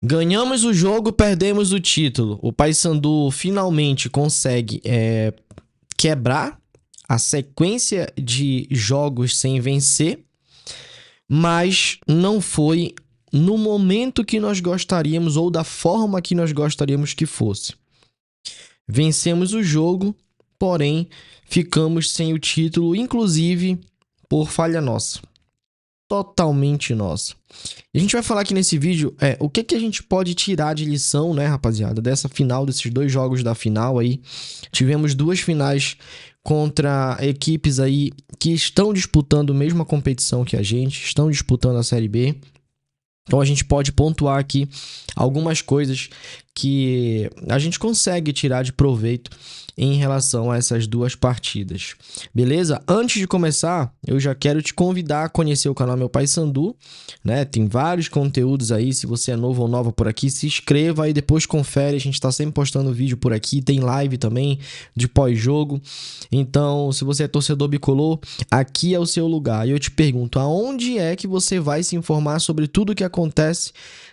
Ganhamos o jogo, perdemos o título. O Paysandu finalmente consegue quebrar a sequência de jogos sem vencer, mas não foi no momento que nós gostaríamos ou da forma que nós gostaríamos que fosse. Vencemos o jogo, porém ficamos sem o título, inclusive por falha nossa. Totalmente nossa. E a gente vai falar aqui nesse vídeo o que a gente pode tirar de lição, né, rapaziada, dessa final, desses dois jogos da final aí. Tivemos duas finais contra equipes aí que estão disputando a mesma competição que a gente, estão disputando a Série B. Então a gente pode pontuar aqui algumas coisas que a gente consegue tirar de proveito em relação a essas duas partidas. Beleza? Antes de começar, eu já quero te convidar a conhecer o canal Meu Paysandu, né? Tem vários conteúdos aí, se você é novo ou nova por aqui, se inscreva e depois confere, a gente está sempre postando vídeo por aqui, tem live também de pós-jogo. Então, se você é torcedor bicolor, aqui é o seu lugar. E eu te pergunto, aonde é que você vai se informar sobre tudo o que acontece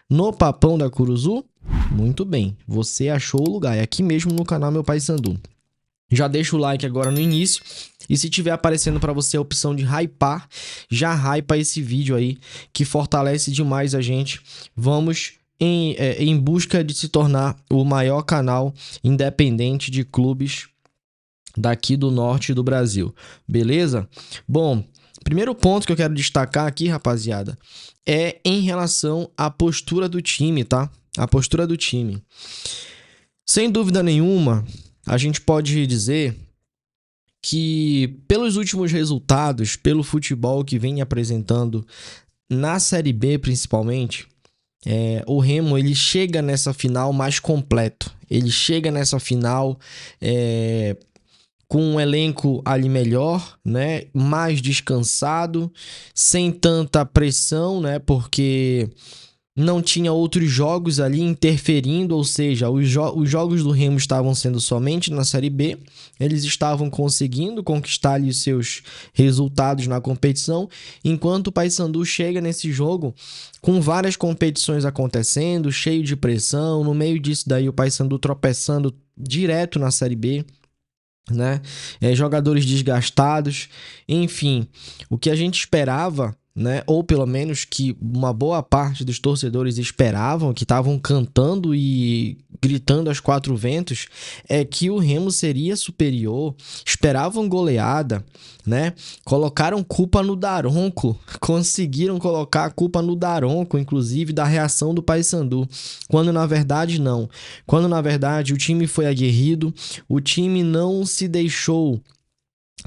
no Papão da Curuzu? Muito bem, você achou o lugar, é aqui mesmo no canal Meu Paysandu. Já deixa o like agora no início e se tiver aparecendo para você a opção de hypar, já hypa esse vídeo aí que fortalece demais a gente. Vamos em busca de se tornar o maior canal independente de clubes daqui do norte do Brasil, beleza? Bom, primeiro ponto que eu quero destacar aqui, rapaziada, é em relação à postura do time, tá? A postura do time. Sem dúvida nenhuma, a gente pode dizer que pelos últimos resultados, pelo futebol que vem apresentando na Série B principalmente, o Remo ele chega nessa final mais completo. Ele chega nessa final com um elenco ali melhor, né? Mais descansado, sem tanta pressão, né? Porque não tinha outros jogos ali interferindo, ou seja, os jogos do Remo estavam sendo somente na Série B, eles estavam conseguindo conquistar ali os seus resultados na competição, enquanto o Paysandu chega nesse jogo com várias competições acontecendo, cheio de pressão, no meio disso daí o Paysandu tropeçando direto na Série B, né? Jogadores desgastados, enfim, o que a gente esperava, né? Ou pelo menos que uma boa parte dos torcedores esperavam, que estavam cantando e gritando aos quatro ventos, é que o Remo seria superior, esperavam goleada, né? Colocaram culpa no Daronco, conseguiram colocar a culpa no Daronco, inclusive da reação do Paysandu, quando na verdade não. Quando na verdade o time foi aguerrido, o time não se deixou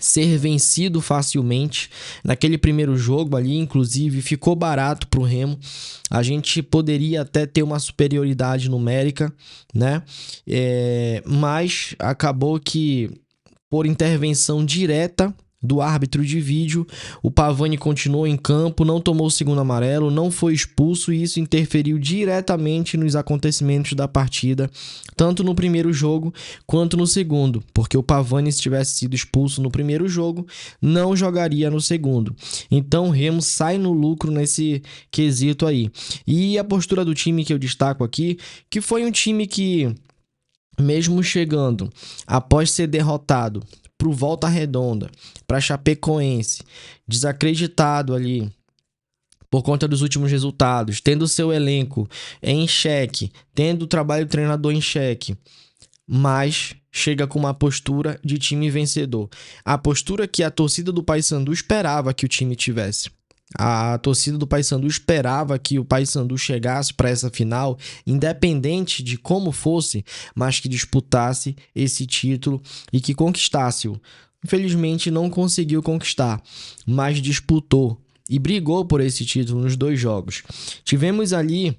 ser vencido facilmente. Naquele primeiro jogo ali, inclusive, ficou barato pro Remo. A gente poderia até ter uma superioridade numérica, né? Mas acabou que, por intervenção direta do árbitro de vídeo, o Pavani continuou em campo, não tomou o segundo amarelo, não foi expulso e isso interferiu diretamente nos acontecimentos da partida, tanto no primeiro jogo quanto no segundo, porque o Pavani, se tivesse sido expulso no primeiro jogo, não jogaria no segundo. Então o Remo sai no lucro nesse quesito aí. E a postura do time que eu destaco aqui, que foi um time que, mesmo chegando após ser derrotado pro Volta Redonda, para Chapecoense, desacreditado ali por conta dos últimos resultados, tendo seu elenco em xeque, tendo o trabalho do treinador em xeque, mas chega com uma postura de time vencedor. A postura que a torcida do Paysandu esperava que o time tivesse. A torcida do Paysandu esperava que o Paysandu chegasse para essa final, independente de como fosse, mas que disputasse esse título e que conquistasse-o. Infelizmente não conseguiu conquistar, mas disputou e brigou por esse título nos dois jogos. Tivemos ali,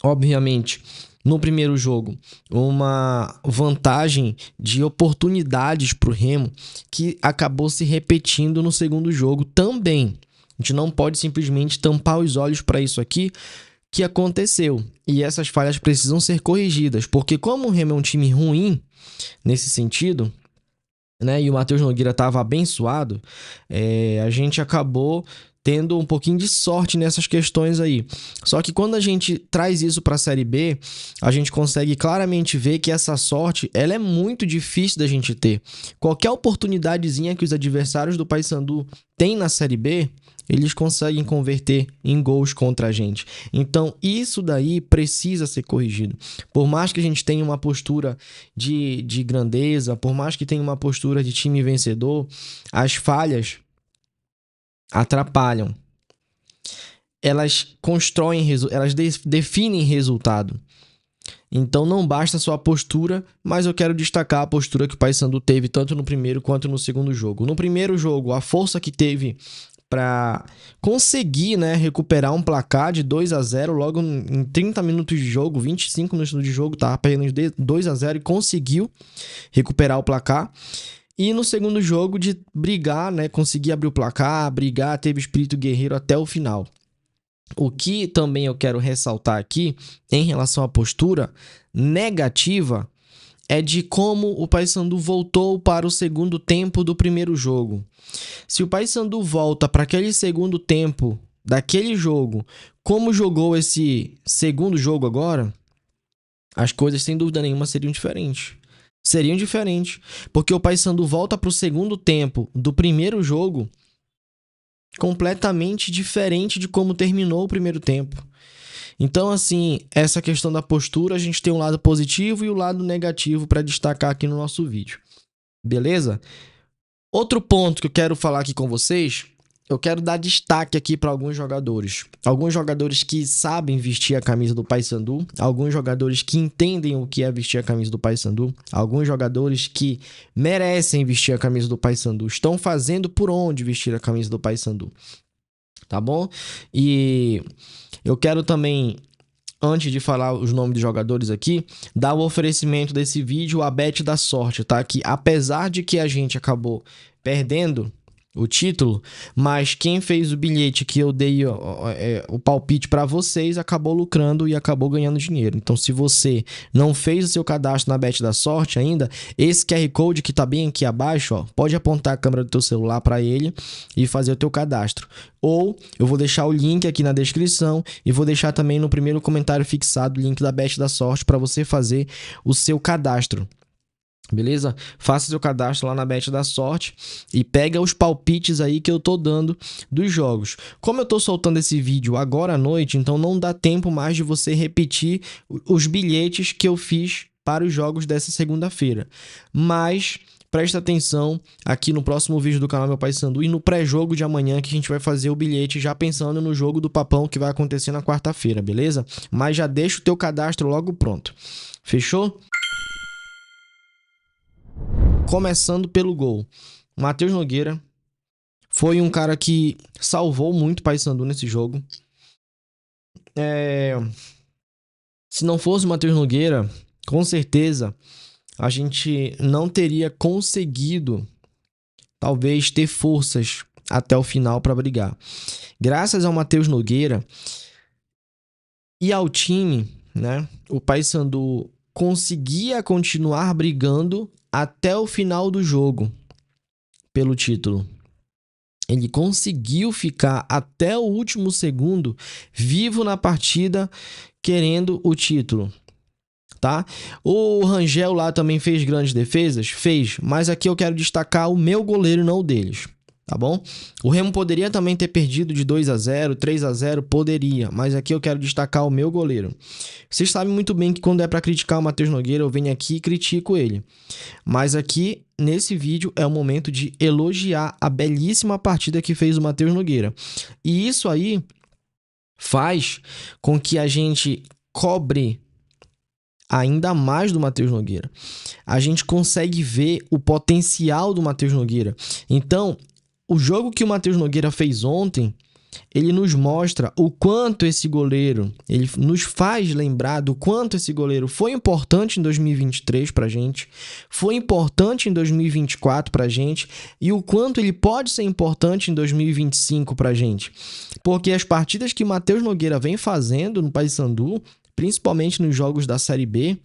obviamente, no primeiro jogo, uma vantagem de oportunidades para o Remo que acabou se repetindo no segundo jogo também. A gente não pode simplesmente tampar os olhos para isso aqui que aconteceu. E essas falhas precisam ser corrigidas, porque como o Remo é um time ruim nesse sentido, né, e o Matheus Nogueira estava abençoado, a gente acabou tendo um pouquinho de sorte nessas questões aí. Só que quando a gente traz isso para a Série B, a gente consegue claramente ver que essa sorte, ela é muito difícil da gente ter. Qualquer oportunidadezinha que os adversários do Paysandu têm na Série B, eles conseguem converter em gols contra a gente. Então, isso daí precisa ser corrigido. Por mais que a gente tenha uma postura de grandeza, por mais que tenha uma postura de time vencedor, as falhas atrapalham. Elas constroem, elas definem resultado. Então não basta só a postura, mas eu quero destacar a postura que o Paysandu teve tanto no primeiro quanto no segundo jogo. No primeiro jogo, a força que teve para conseguir, né, recuperar um placar de 2-0 logo em 30 minutos de jogo, 25 minutos de jogo, tava perdendo de 2-0 e conseguiu recuperar o placar. E no segundo jogo de brigar, né, conseguir abrir o placar, brigar, teve espírito guerreiro até o final. O que também eu quero ressaltar aqui, em relação à postura negativa, é de como o Paysandu voltou para o segundo tempo do primeiro jogo. Se o Paysandu volta para aquele segundo tempo daquele jogo, como jogou esse segundo jogo agora, as coisas sem dúvida nenhuma seriam diferentes. Porque o Paysandu volta para o segundo tempo do primeiro jogo completamente diferente de como terminou o primeiro tempo. Então, assim, essa questão da postura, a gente tem um lado positivo e o lado negativo para destacar aqui no nosso vídeo. Beleza? Outro ponto que eu quero falar aqui com vocês, eu quero dar destaque aqui para alguns jogadores. Alguns jogadores que sabem vestir a camisa do Paysandu, alguns jogadores que entendem o que é vestir a camisa do Paysandu, alguns jogadores que merecem vestir a camisa do Paysandu, estão fazendo por onde vestir a camisa do Paysandu. Tá bom? E eu quero também, antes de falar os nomes dos jogadores aqui, dar o oferecimento desse vídeo à Bet da Sorte, tá? Que apesar de que a gente acabou perdendo o título, mas quem fez o bilhete que eu dei o palpite para vocês acabou lucrando e acabou ganhando dinheiro. Então, se você não fez o seu cadastro na Bet da Sorte ainda, esse QR Code que tá bem aqui abaixo, ó, pode apontar a câmera do teu celular para ele e fazer o teu cadastro. Ou eu vou deixar o link aqui na descrição e vou deixar também no primeiro comentário fixado o link da Bet da Sorte para você fazer o seu cadastro. Beleza? Faça seu cadastro lá na Bet da Sorte e pega os palpites aí que eu tô dando dos jogos. Como eu tô soltando esse vídeo agora à noite, então não dá tempo mais de você repetir os bilhetes que eu fiz para os jogos dessa segunda-feira. Mas presta atenção aqui no próximo vídeo do canal Meu Paysandu e no pré-jogo de amanhã que a gente vai fazer o bilhete já pensando no jogo do Papão que vai acontecer na quarta-feira, beleza? Mas já deixa o teu cadastro logo pronto. Fechou? Começando pelo gol. Matheus Nogueira foi um cara que salvou muito o Paysandu nesse jogo. Se não fosse o Matheus Nogueira, com certeza a gente não teria conseguido, talvez, ter forças até o final para brigar. Graças ao Matheus Nogueira e ao time, né, o Paysandu conseguia continuar brigando até o final do jogo pelo título. Ele conseguiu ficar até o último segundo vivo na partida querendo o título, tá? O Rangel lá também fez grandes defesas? Fez, mas aqui eu quero destacar o meu goleiro, não o deles. Tá bom? O Remo poderia também ter perdido de 2-0, 3-0, poderia, mas aqui eu quero destacar o meu goleiro. Vocês sabem muito bem que quando é para criticar o Matheus Nogueira, eu venho aqui e critico ele. Mas aqui, nesse vídeo, é o momento de elogiar a belíssima partida que fez o Matheus Nogueira. E isso aí faz com que a gente cobre ainda mais do Matheus Nogueira. A gente consegue ver o potencial do Matheus Nogueira. Então, o jogo que o Matheus Nogueira fez ontem, ele nos mostra o quanto esse goleiro, ele nos faz lembrar do quanto esse goleiro foi importante em 2023 pra gente, foi importante em 2024 pra gente e o quanto ele pode ser importante em 2025 pra gente. Porque as partidas que o Matheus Nogueira vem fazendo no Paysandu, principalmente nos jogos da Série B,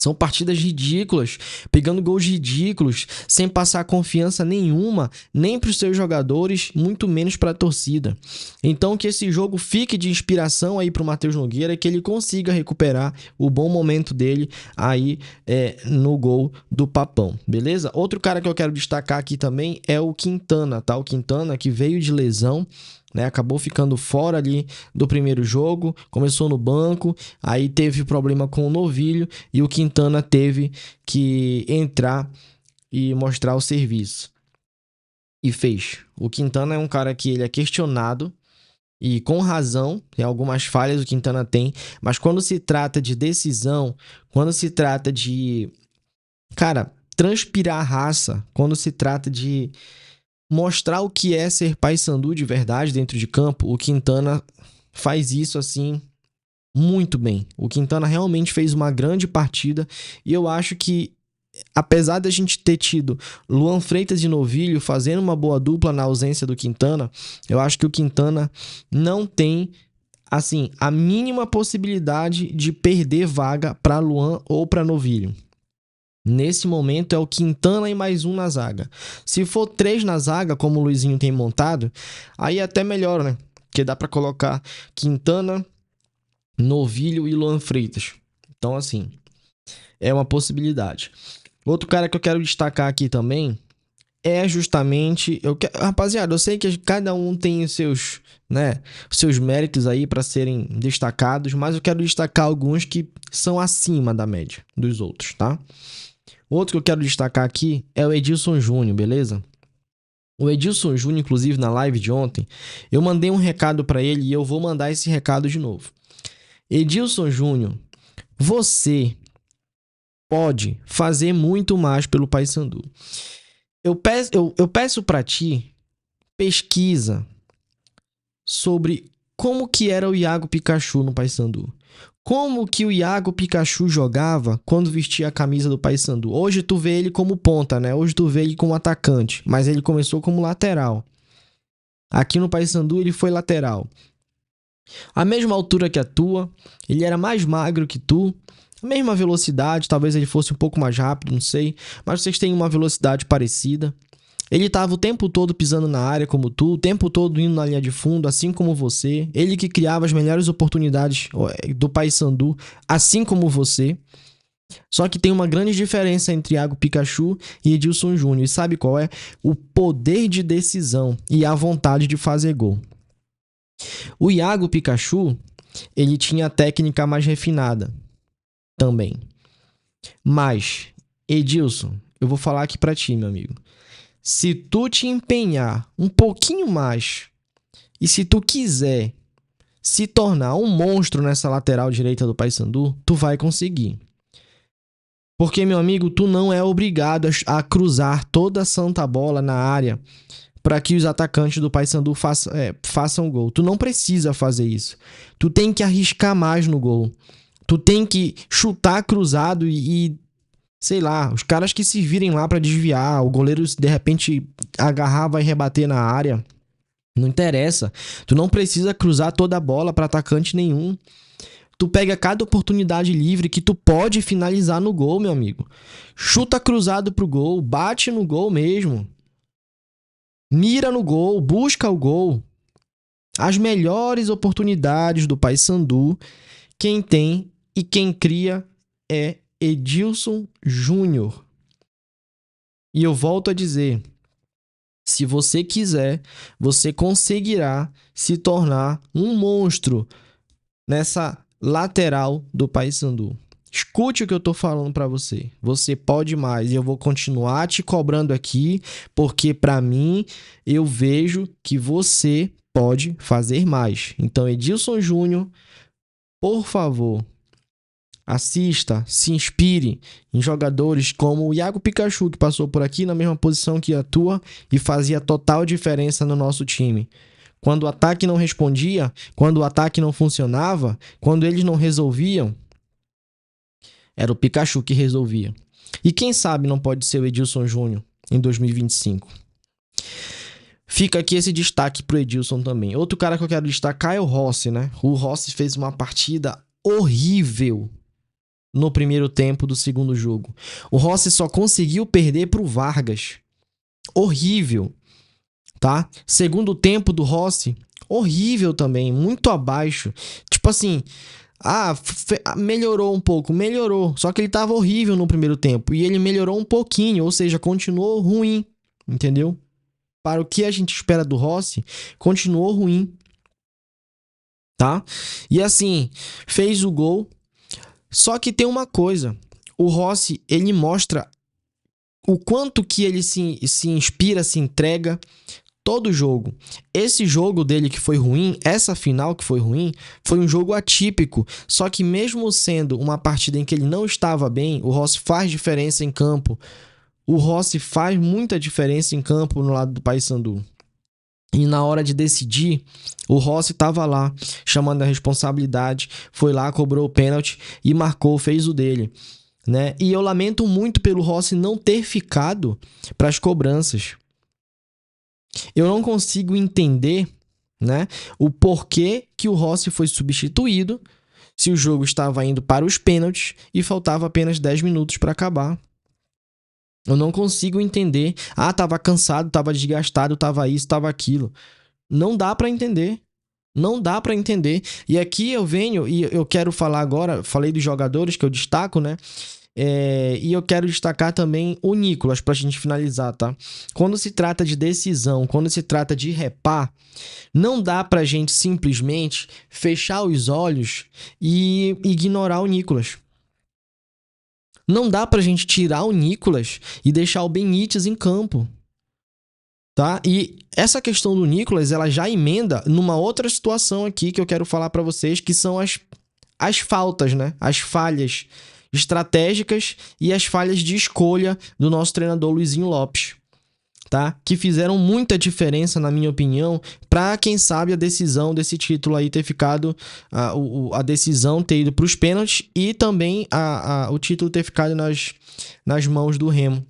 São partidas ridículas, pegando gols ridículos, sem passar confiança nenhuma, nem para os seus jogadores, muito menos para a torcida. Então que esse jogo fique de inspiração aí para o Matheus Nogueira, que ele consiga recuperar o bom momento dele aí no gol do Papão, beleza? Outro cara que eu quero destacar aqui também é o Quintana, tá? O Quintana que veio de lesão, né, acabou ficando fora ali do primeiro jogo, começou no banco, aí teve problema com o Novilho e o Quintana teve que entrar e mostrar o serviço. E fez. O Quintana é um cara que ele é questionado e com razão, tem algumas falhas o Quintana tem, mas quando se trata de decisão, quando se trata de, cara, transpirar raça, quando se trata de mostrar o que é ser Paysandu de verdade dentro de campo, o Quintana faz isso assim muito bem. O Quintana realmente fez uma grande partida e eu acho que, apesar da gente ter tido Luan Freitas e Novilho fazendo uma boa dupla na ausência do Quintana, eu acho que o Quintana não tem assim a mínima possibilidade de perder vaga para Luan ou para Novilho. Nesse momento é o Quintana e mais um na zaga. Se for 3 na zaga, como o Luizinho tem montado, aí até melhor, né? Porque dá para colocar Quintana, Novilho e Luan Freitas. Então, assim, é uma possibilidade. Outro cara que eu quero destacar aqui também é justamente... Rapaziada, eu sei que cada um tem os seus méritos aí para serem destacados, mas eu quero destacar alguns que são acima da média dos outros, tá? Outro que eu quero destacar aqui é o Edilson Júnior, beleza? O Edilson Júnior, inclusive, na live de ontem, eu mandei um recado para ele e eu vou mandar esse recado de novo. Edilson Júnior, você pode fazer muito mais pelo Paysandu. Eu peço para ti, pesquisa sobre como que era o Iago Pikachu no Paysandu. Como que o Iago Pikachu jogava quando vestia a camisa do Paysandu? Hoje tu vê ele como ponta, né? Hoje tu vê ele como atacante, mas ele começou como lateral. Aqui no Paysandu ele foi lateral. A mesma altura que a tua, ele era mais magro que tu, a mesma velocidade, talvez ele fosse um pouco mais rápido, não sei, mas vocês têm uma velocidade parecida. Ele estava o tempo todo pisando na área como tu, o tempo todo indo na linha de fundo, assim como você. Ele que criava as melhores oportunidades do Paysandu, assim como você. Só que tem uma grande diferença entre Iago Pikachu e Edilson Júnior. E sabe qual é? O poder de decisão e a vontade de fazer gol. O Iago Pikachu, ele tinha a técnica mais refinada também. Mas, Edilson, eu vou falar aqui pra ti, meu amigo. Se tu te empenhar um pouquinho mais e se tu quiser se tornar um monstro nessa lateral direita do Paysandu, tu vai conseguir. Porque, meu amigo, tu não é obrigado a cruzar toda a santa bola na área para que os atacantes do Paysandu façam gol. Tu não precisa fazer isso. Tu tem que arriscar mais no gol. Tu tem que chutar cruzado e sei lá, os caras que se virem lá pra desviar, o goleiro de repente agarrar, vai rebater na área. Não interessa. Tu não precisa cruzar toda a bola pra atacante nenhum. Tu pega cada oportunidade livre que tu pode finalizar no gol, meu amigo. Chuta cruzado pro gol, bate no gol mesmo. Mira no gol, busca o gol. As melhores oportunidades do Paysandu, quem tem e quem cria é Edilson Júnior. E eu volto a dizer, se você quiser, você conseguirá se tornar um monstro nessa lateral do Paysandu. Escute o que eu tô falando para você. Você pode mais e eu vou continuar te cobrando aqui, porque para mim eu vejo que você pode fazer mais. Então, Edilson Júnior, por favor, assista, se inspire em jogadores como o Iago Pikachu, que passou por aqui na mesma posição que a tua e fazia total diferença no nosso time. Quando o ataque não respondia, quando o ataque não funcionava, quando eles não resolviam, era o Pikachu que resolvia. E quem sabe não pode ser o Edilson Júnior em 2025. Fica aqui esse destaque pro Edilson também. Outro cara que eu quero destacar é o Rossi, né? O Rossi fez uma partida horrível. no primeiro tempo do segundo jogo. O Rossi só conseguiu perder pro Vargas. Horrível, tá? Segundo tempo do Rossi, horrível também, muito abaixo. Tipo assim, melhorou um pouco, melhorou. Só que ele tava horrível no primeiro tempo. E ele melhorou um pouquinho, ou seja, continuou ruim, entendeu? Para o que a gente espera do Rossi, continuou ruim, tá? E assim, fez o gol. Só que tem uma coisa, o Rossi, ele mostra o quanto que ele se inspira, se entrega todo jogo. Esse jogo dele que foi ruim, essa final que foi ruim, foi um jogo atípico. Só que mesmo sendo uma partida em que ele não estava bem, o Rossi faz diferença em campo. O Rossi faz muita diferença em campo no lado do Paysandu. E na hora de decidir, o Rossi estava lá, chamando a responsabilidade, foi lá, cobrou o pênalti e marcou, fez o dele, né? E eu lamento muito pelo Rossi não ter ficado para as cobranças. Eu não consigo entender, né, o porquê que o Rossi foi substituído se o jogo estava indo para os pênaltis e faltava apenas 10 minutos para acabar. Eu não consigo entender. Tava cansado, tava desgastado, tava isso, tava aquilo. Não dá pra entender. Não dá pra entender. E aqui eu venho e eu quero falar agora, falei dos jogadores que eu destaco, né? E eu quero destacar também o Nicolas pra gente finalizar, tá? Quando se trata de decisão, quando se trata de repar, não dá pra gente simplesmente fechar os olhos e ignorar o Nicolas. Não dá pra gente tirar o Nicolas e deixar o Benítez em campo, tá? E essa questão do Nicolas, ela já emenda numa outra situação aqui que eu quero falar pra vocês, que são as faltas, né? As falhas estratégicas e as falhas de escolha do nosso treinador Luizinho Lopes, tá? Que fizeram muita diferença, na minha opinião, para quem sabe a decisão desse título aí ter ficado, a decisão ter ido para os pênaltis e também o título ter ficado nas mãos do Remo,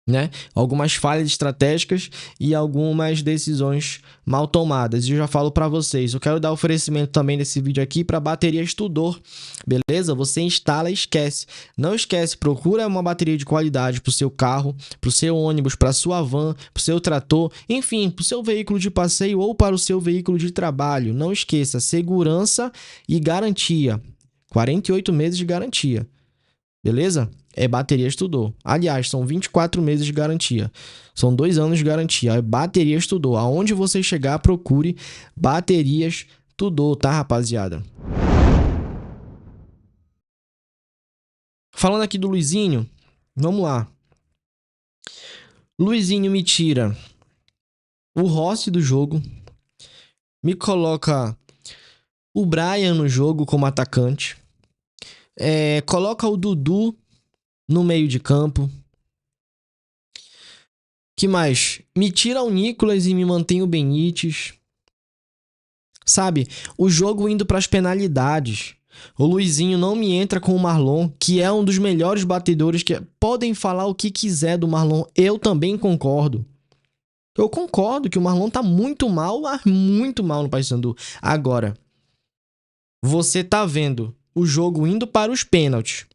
né? Algumas falhas estratégicas e algumas decisões mal tomadas. E eu já falo para vocês, eu quero dar oferecimento também desse vídeo aqui para baterias Tudor, beleza? Você instala e esquece. Não esquece, procura uma bateria de qualidade para o seu carro, para o seu ônibus, para a sua van, para o seu trator, enfim, para o seu veículo de passeio ou para o seu veículo de trabalho. Não esqueça, segurança e garantia. 48 meses de garantia, beleza? É Baterias Tudor. Aliás, são 24 meses de garantia. São 2 anos de garantia. É Baterias Tudor. Aonde você chegar, procure Baterias Tudor, tá, rapaziada? Falando aqui do Luizinho, vamos lá. Luizinho me tira o Rossi do jogo, me coloca o Brian no jogo como atacante, coloca o Dudu no meio de campo. Que mais? Me tira o Nicolas e me mantém o Benítez. Sabe? O jogo indo para as penalidades. O Luizinho não me entra com o Marlon, que é um dos melhores batedores. Podem falar o que quiser do Marlon. Eu também concordo. Eu concordo que o Marlon tá muito mal no Paysandu. Agora, você tá vendo o jogo indo para os pênaltis.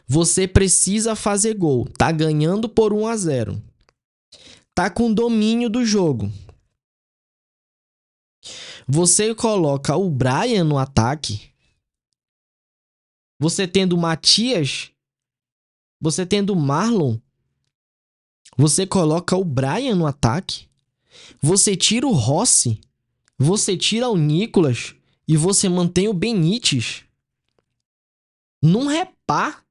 Você precisa fazer gol. Tá ganhando por 1-0. Tá com domínio do jogo. Você coloca o Brian no ataque. Você tendo o Matias. Você tendo o Marlon. Você coloca o Brian no ataque. Você tira o Rossi. Você tira o Nicolas. E você mantém o Benítez. Num repá.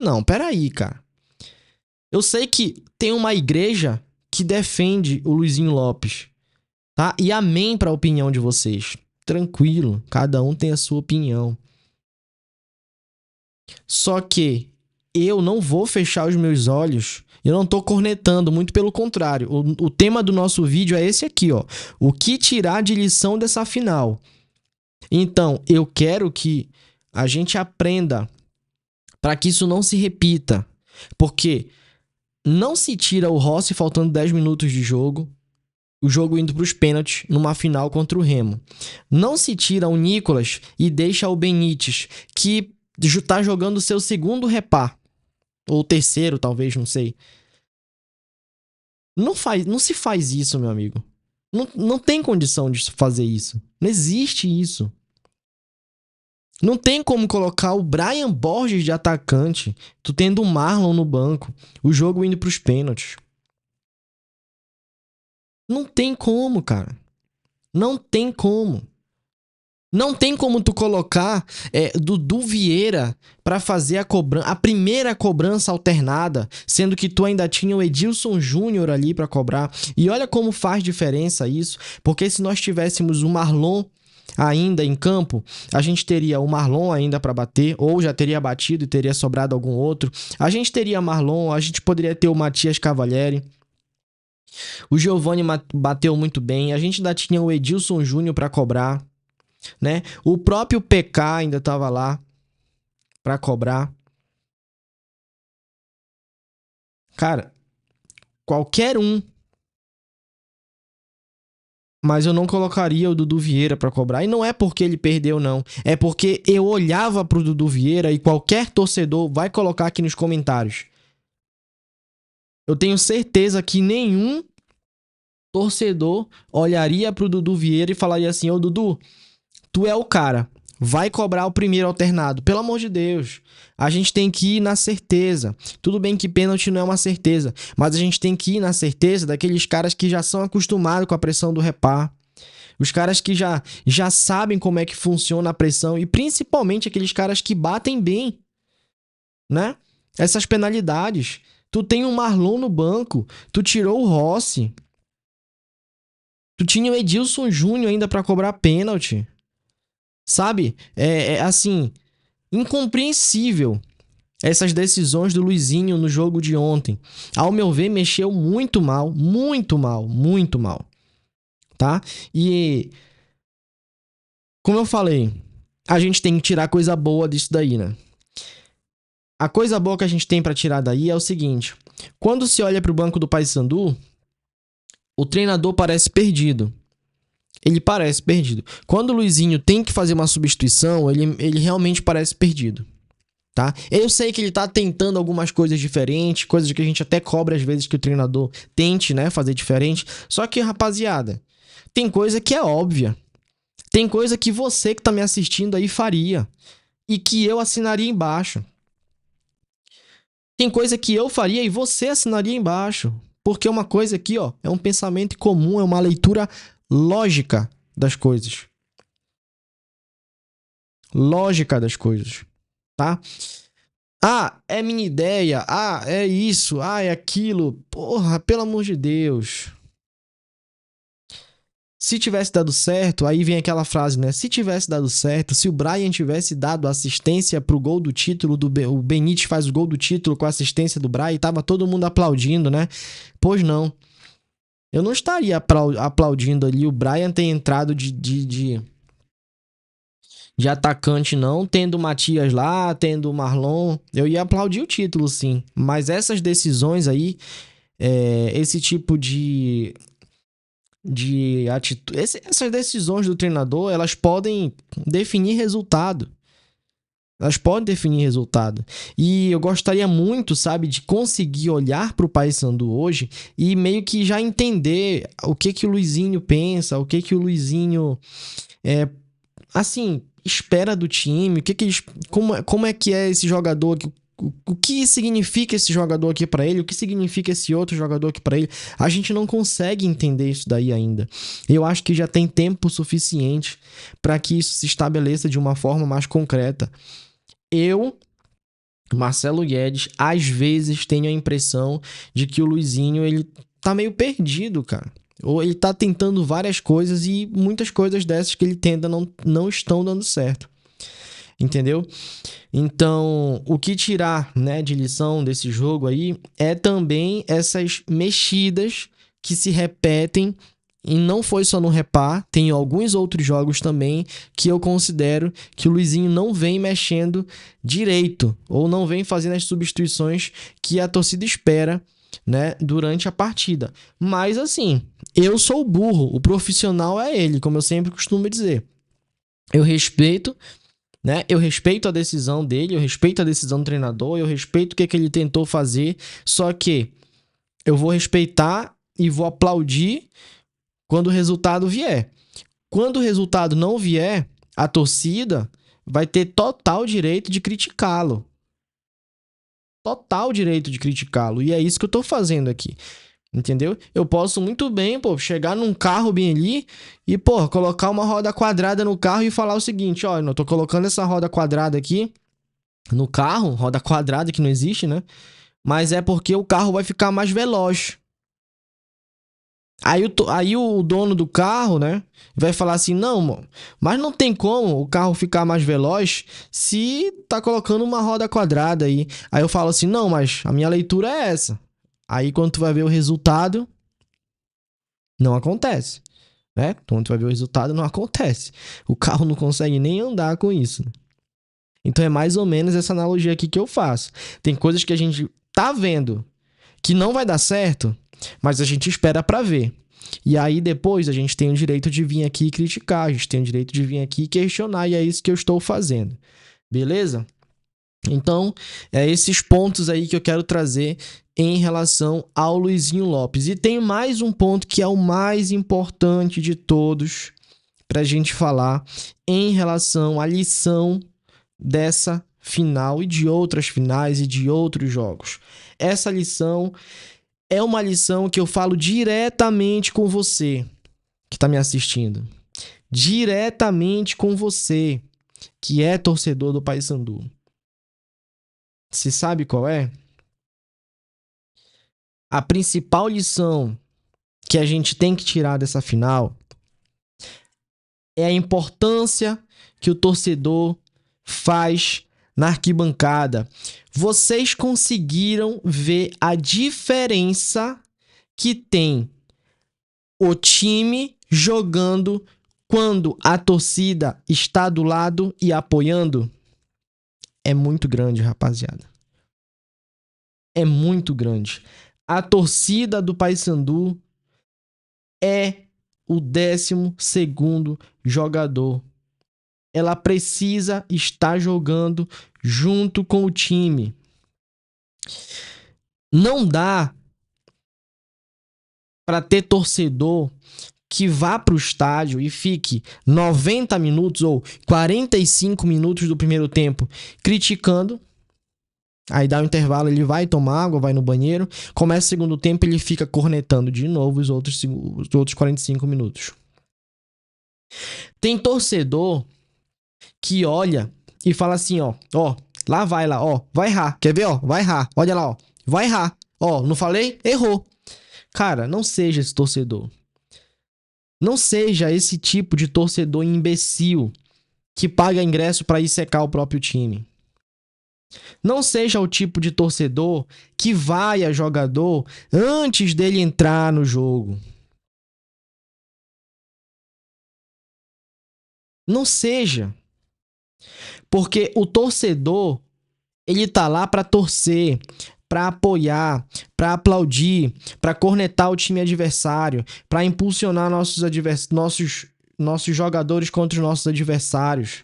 Não, peraí, cara. Eu sei que tem uma igreja que defende o Luizinho Lopes, tá? E amém para a opinião de vocês. Tranquilo, cada um tem a sua opinião. Só que eu não vou fechar os meus olhos. Eu não tô cornetando, muito pelo contrário. O tema do nosso vídeo é esse aqui, ó. O que tirar de lição dessa final? Então, eu quero que a gente aprenda para que isso não se repita. Porque não se tira o Rossi faltando 10 minutos de jogo, o jogo indo para os pênaltis numa final contra o Remo. Não se tira o Nicolas e deixa o Benítez, que tá jogando o seu segundo repá. Ou terceiro, talvez, não sei. Não se faz isso, meu amigo. Não tem condição de fazer isso. Não existe isso. Não tem como colocar o Brian Borges de atacante, tu tendo o Marlon no banco, o jogo indo pros pênaltis. Não tem como, cara. Não tem como. Não tem como tu colocar Dudu Vieira pra fazer a primeira cobrança alternada, sendo que tu ainda tinha o Edilson Júnior ali pra cobrar. E olha como faz diferença isso, porque se nós tivéssemos o Marlon ainda em campo, a gente teria o Marlon ainda pra bater, ou já teria batido e teria sobrado algum outro. A gente teria Marlon, a gente poderia ter o Matias Cavalieri. O Giovani bateu muito bem, a gente ainda tinha o Edilson Júnior pra cobrar. Né? O próprio PK ainda tava lá pra cobrar. Cara, qualquer um. Mas eu não colocaria o Dudu Vieira pra cobrar. E não é porque ele perdeu, não. É porque eu olhava pro Dudu Vieira e qualquer torcedor vai colocar aqui nos comentários. Eu tenho certeza que nenhum torcedor olharia pro Dudu Vieira e falaria assim: ô Dudu, tu é o cara. Vai cobrar o primeiro alternado. Pelo amor de Deus. A gente tem que ir na certeza. Tudo bem que pênalti não é uma certeza, mas a gente tem que ir na certeza daqueles caras que já são acostumados com a pressão do repá. Os caras que já sabem como é que funciona a pressão e principalmente aqueles caras que batem bem, né? Essas penalidades. Tu tem o Marlon no banco, tu tirou o Rossi. Tu tinha o Edilson Júnior ainda pra cobrar pênalti. Sabe? Assim, incompreensível essas decisões do Luizinho no jogo de ontem. Ao meu ver, mexeu muito mal, muito mal, muito mal. Tá? E, como eu falei, a gente tem que tirar coisa boa disso daí, né? A coisa boa que a gente tem pra tirar daí é o seguinte: quando se olha pro banco do Paysandu, o treinador parece perdido. Ele parece perdido. Quando o Luizinho tem que fazer uma substituição, ele realmente parece perdido. Tá? Eu sei que ele tá tentando algumas coisas diferentes, coisas que a gente até cobra às vezes que o treinador tente, né, fazer diferente. Só que, rapaziada, tem coisa que é óbvia. Tem coisa que você que tá me assistindo aí faria. E que eu assinaria embaixo. Tem coisa que eu faria e você assinaria embaixo. Porque uma coisa aqui, ó, é um pensamento comum, é uma leitura lógica das coisas. Lógica das coisas, tá? Ah, é minha ideia. Ah, é isso. Ah, é aquilo. Porra, pelo amor de Deus. Se tivesse dado certo, aí vem aquela frase, né? Se tivesse dado certo, se o Brian tivesse dado assistência pro gol do título, o Benítez faz o gol do título com a assistência do Brian, e tava todo mundo aplaudindo, né? Pois não. Eu não estaria aplaudindo ali o Brian ter entrado de atacante, não, tendo o Matias lá, tendo o Marlon. Eu ia aplaudir o título, sim. Mas essas decisões aí, esse tipo de atitude, essas decisões do treinador, elas podem definir resultado. Elas podem definir resultado. E eu gostaria muito, sabe, de conseguir olhar para o Paysandu hoje e meio que já entender o que o Luizinho pensa, o que o Luizinho assim, espera do time, como é que é esse jogador, o que significa esse jogador aqui pra ele, o que significa esse outro jogador aqui pra ele. A gente não consegue entender isso daí ainda. Eu acho que já tem tempo suficiente para que isso se estabeleça de uma forma mais concreta. Eu, Marcelo Guedes, às vezes tenho a impressão de que o Luizinho, ele tá meio perdido, cara. Ou ele tá tentando várias coisas e muitas coisas dessas que ele tenta não estão dando certo. Entendeu? Então, o que tirar, né, de lição desse jogo aí é também essas mexidas que se repetem. E não foi só no Repá, tem alguns outros jogos também que eu considero que o Luizinho não vem mexendo direito, ou não vem fazendo as substituições que a torcida espera, né, durante a partida. Mas assim, eu sou o burro, o profissional é ele, como eu sempre costumo dizer. Eu respeito, né? Eu respeito a decisão dele, eu respeito a decisão do treinador, eu respeito o que ele tentou fazer, só que eu vou respeitar e vou aplaudir quando o resultado vier. Quando o resultado não vier, a torcida vai ter total direito de criticá-lo. Total direito de criticá-lo. E é isso que eu tô fazendo aqui. Entendeu? Eu posso muito bem, chegar num carro bem ali e, colocar uma roda quadrada no carro e falar o seguinte, ó, eu tô colocando essa roda quadrada aqui no carro, roda quadrada que não existe, né? Mas é porque o carro vai ficar mais veloz. Aí o dono do carro, né, vai falar assim, não, mano, mas não tem como o carro ficar mais veloz se tá colocando uma roda quadrada aí. Aí eu falo assim, não, mas a minha leitura é essa. Aí quando tu vai ver o resultado, não acontece, né? Quando tu vai ver o resultado, não acontece. O carro não consegue nem andar com isso. Então é mais ou menos essa analogia aqui que eu faço. Tem coisas que a gente tá vendo que não vai dar certo, mas a gente espera pra ver. E aí depois a gente tem o direito de vir aqui criticar, a gente tem o direito de vir aqui questionar, e é isso que eu estou fazendo. Beleza? Então, é esses pontos aí que eu quero trazer em relação ao Luizinho Lopes. E tem mais um ponto que é o mais importante de todos pra gente falar em relação à lição dessa final e de outras finais e de outros jogos. Essa lição é uma lição que eu falo diretamente com você que está me assistindo. Diretamente com você que é torcedor do Paysandu. Você sabe qual é? A principal lição que a gente tem que tirar dessa final é a importância que o torcedor faz na arquibancada. Vocês conseguiram ver a diferença que tem o time jogando quando a torcida está do lado e apoiando? É muito grande, rapaziada. É muito grande. A torcida do Paysandu é o 12º jogador. Ela precisa estar jogando junto com o time. Não dá para ter torcedor que vá para o estádio e fique 90 minutos ou 45 minutos do primeiro tempo criticando. Aí dá um intervalo, ele vai tomar água, vai no banheiro. Começa o segundo tempo, ele fica cornetando de novo os outros 45 minutos. Tem torcedor que olha e fala assim, ó, lá, vai errar, quer ver, vai errar, olha lá, vai errar, não falei? Errou. Cara, não seja esse torcedor. Não seja esse tipo de torcedor imbecil que paga ingresso para ir secar o próprio time. Não seja o tipo de torcedor que vai a jogador antes dele entrar no jogo. Não seja. Porque o torcedor, ele tá lá para torcer, para apoiar, para aplaudir, para cornetar o time adversário, para impulsionar nossos jogadores contra os nossos adversários,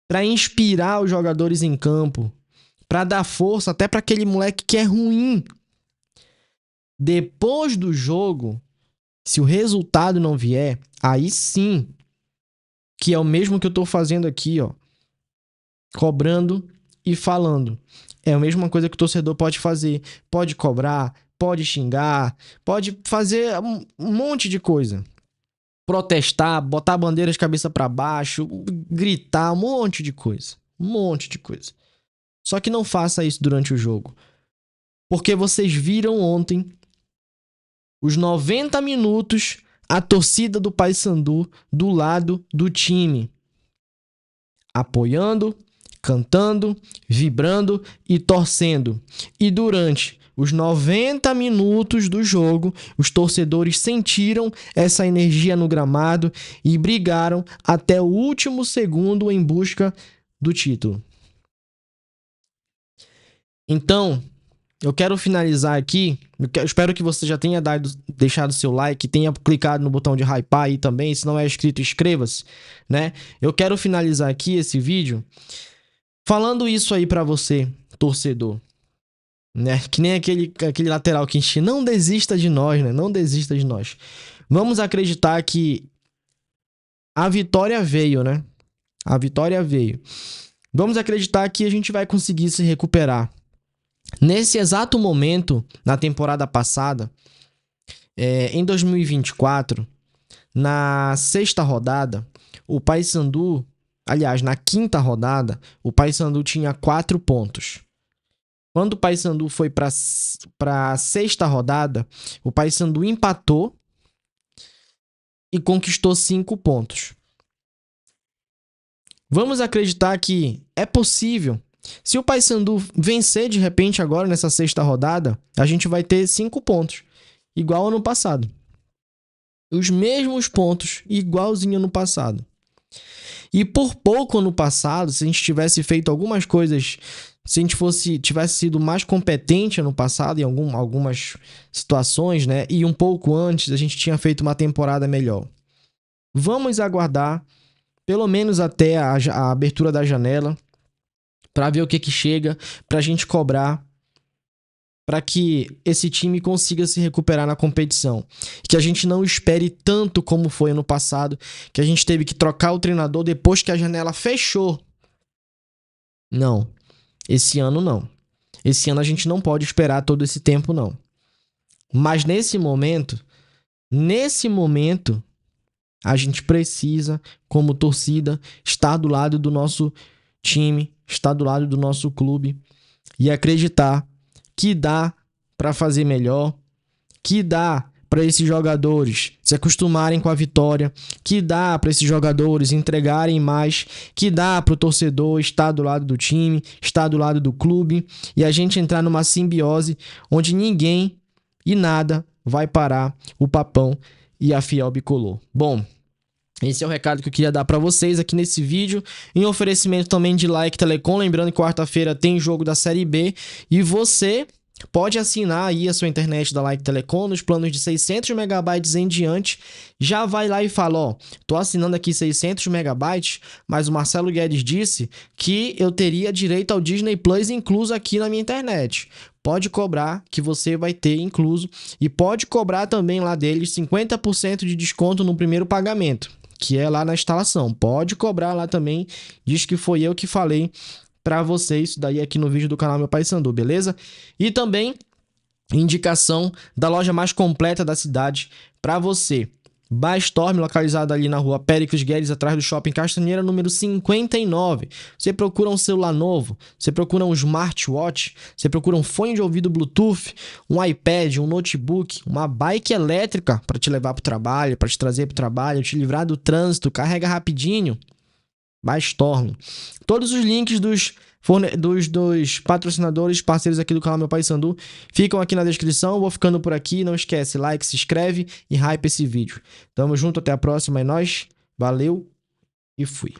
para inspirar os jogadores em campo, para dar força até para aquele moleque que é ruim. Depois do jogo, se o resultado não vier, aí sim, que é o mesmo que eu tô fazendo aqui, cobrando e falando. É a mesma coisa que o torcedor pode fazer. Pode cobrar, pode xingar, pode fazer um monte de coisa. Protestar, botar a bandeira de cabeça para baixo, gritar, um monte de coisa. Um monte de coisa. Só que não faça isso durante o jogo. Porque vocês viram ontem os 90 minutos a torcida do Paysandu do lado do time. Apoiando, cantando, vibrando e torcendo. E durante os 90 minutos do jogo, os torcedores sentiram essa energia no gramado e brigaram até o último segundo em busca do título. Então, eu quero finalizar aqui. Espero que você já tenha deixado seu like, tenha clicado no botão de hypar aí também. Se não é inscrito, inscreva-se, né? Eu quero finalizar aqui esse vídeo falando isso aí pra você, torcedor, né? Que nem aquele lateral que enche. Não desista de nós, né? Não desista de nós. Vamos acreditar que a vitória veio, né? A vitória veio. Vamos acreditar que a gente vai conseguir se recuperar. Nesse exato momento, na temporada passada, em 2024, na sexta rodada, o Paysandu, aliás, na quinta rodada, o Paysandu tinha 4 pontos. Quando o Paysandu foi para a sexta rodada, o Paysandu empatou e conquistou 5 pontos. Vamos acreditar que é possível. Se o Paysandu vencer de repente agora nessa sexta rodada, a gente vai ter 5 pontos, igual ano passado. Os mesmos pontos, igualzinho ano passado. E por pouco ano passado, se a gente tivesse feito algumas coisas, se a gente tivesse sido mais competente ano passado em algumas situações, né? E um pouco antes a gente tinha feito uma temporada melhor. Vamos aguardar pelo menos até a abertura da janela para ver o que chega, para a gente cobrar, para que esse time consiga se recuperar na competição. Que a gente não espere tanto como foi ano passado, que a gente teve que trocar o treinador depois que a janela fechou. Não, esse ano não. Esse ano a gente não pode esperar todo esse tempo, não. Mas nesse momento, a gente precisa, como torcida, estar do lado do nosso time, estar do lado do nosso clube e acreditar que dá para fazer melhor, que dá para esses jogadores se acostumarem com a vitória, que dá para esses jogadores entregarem mais, que dá para o torcedor estar do lado do time, estar do lado do clube e a gente entrar numa simbiose onde ninguém e nada vai parar o Papão e a Fiel Bicolor. Bom, esse é o recado que eu queria dar para vocês aqui nesse vídeo, em oferecimento também de Like Telecom, lembrando que quarta-feira tem jogo da Série B e você pode assinar aí a sua internet da Like Telecom nos planos de 600 megabytes em diante. Já vai lá e fala, ó, tô assinando aqui 600 megabytes, mas o Marcelo Guedes disse que eu teria direito ao Disney Plus incluso aqui na minha internet. Pode cobrar que você vai ter incluso e pode cobrar também lá deles 50% de desconto no primeiro pagamento, que é lá na instalação. Pode cobrar lá também, diz que foi eu que falei para vocês, isso daí aqui no vídeo do canal Meu Paysandu, beleza? E também indicação da loja mais completa da cidade para você. Bar Storm, localizada ali na rua Péricles Guedes, atrás do Shopping Castanheira, número 59. Você procura um celular novo, você procura um smartwatch, você procura um fone de ouvido Bluetooth, um iPad, um notebook, uma bike elétrica para te levar para o trabalho, para te trazer para o trabalho, te livrar do trânsito, carrega rapidinho. Bar Storm. Todos os links dos patrocinadores, parceiros aqui do canal Meu Paysandu ficam aqui na descrição. Eu vou ficando por aqui. Não esquece, like, se inscreve e hype esse vídeo. Tamo junto, até a próxima. É nóis. Valeu e fui.